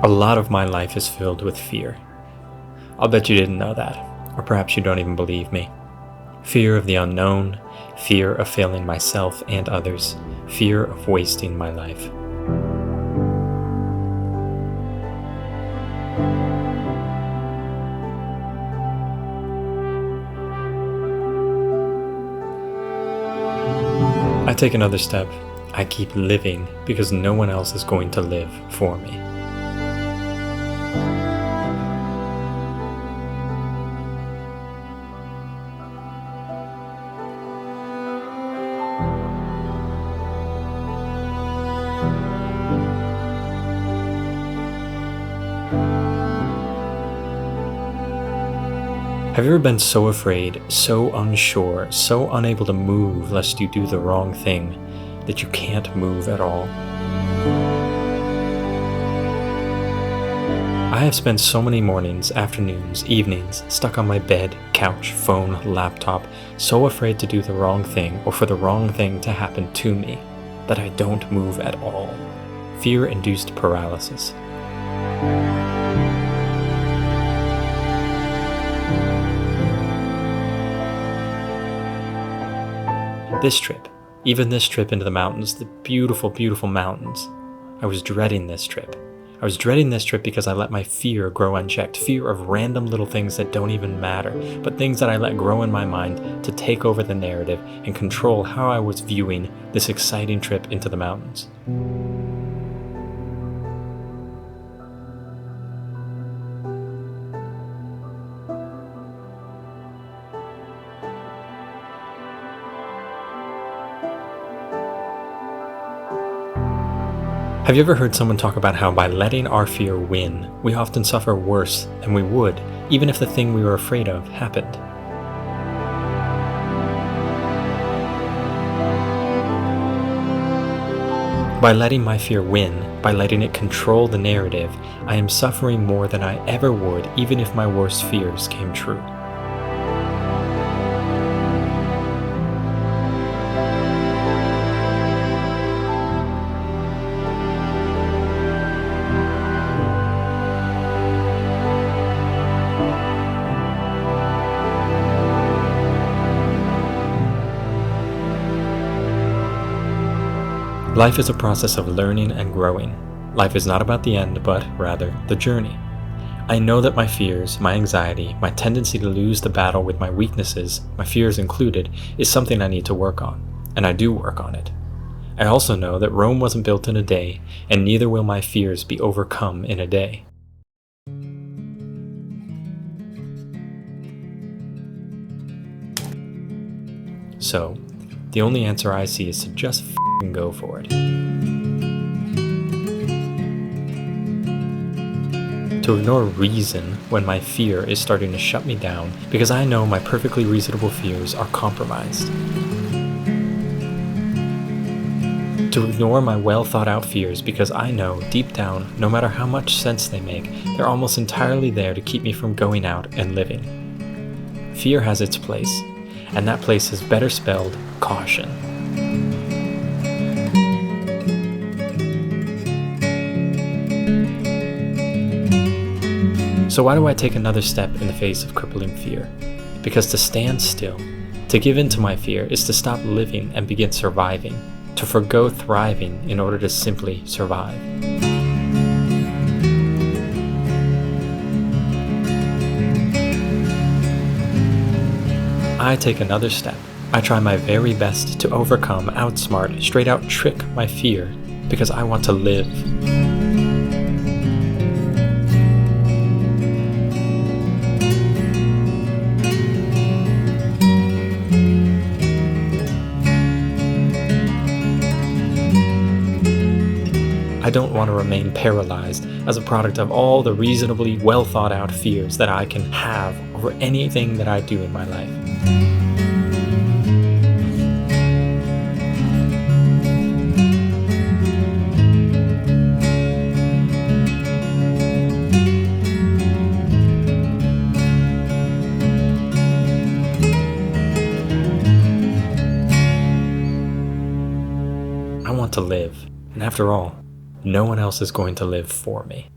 A lot of my life is filled with fear. I'll bet you didn't know that, or perhaps you don't even believe me. Fear of the unknown, fear of failing myself and others, fear of wasting my life. I take another step. I keep living because no one else is going to live for me. Have you ever been so afraid, so unsure, so unable to move lest you do the wrong thing that you can't move at all? I have spent so many mornings, afternoons, evenings stuck on my bed, couch, phone, laptop, so afraid to do the wrong thing or for the wrong thing to happen to me that I don't move at all. Fear-induced paralysis. This trip, even this trip into the mountains, the beautiful, beautiful mountains, I was dreading this trip. I was dreading this trip because I let my fear grow unchecked, fear of random little things that don't even matter, but things that I let grow in my mind to take over the narrative and control how I was viewing this exciting trip into the mountains. Have you ever heard someone talk about how by letting our fear win, we often suffer worse than we would, even if the thing we were afraid of happened? By letting my fear win, by letting it control the narrative, I am suffering more than I ever would, even if my worst fears came true. Life is a process of learning and growing. Life is not about the end, but rather the journey. I know that my fears, my anxiety, my tendency to lose the battle with my weaknesses, my fears included, is something I need to work on, and I do work on it. I also know that Rome wasn't built in a day, and neither will my fears be overcome in a day. So, the only answer I see is to just f***ing go for it. To ignore reason when my fear is starting to shut me down because I know my perfectly reasonable fears are compromised. To ignore my well thought out fears because I know deep down, no matter how much sense they make, they're almost entirely there to keep me from going out and living. Fear has its place, and that place is better spelled caution. So why do I take another step in the face of crippling fear? Because to stand still, to give in to my fear, is to stop living and begin surviving, to forgo thriving in order to simply survive. I take another step. I try my very best to overcome, outsmart, straight out trick my fear because I want to live. I don't want to remain paralyzed as a product of all the reasonably well thought out fears that I can have over anything that I do in my life. I want to live, and after all, no one else is going to live for me.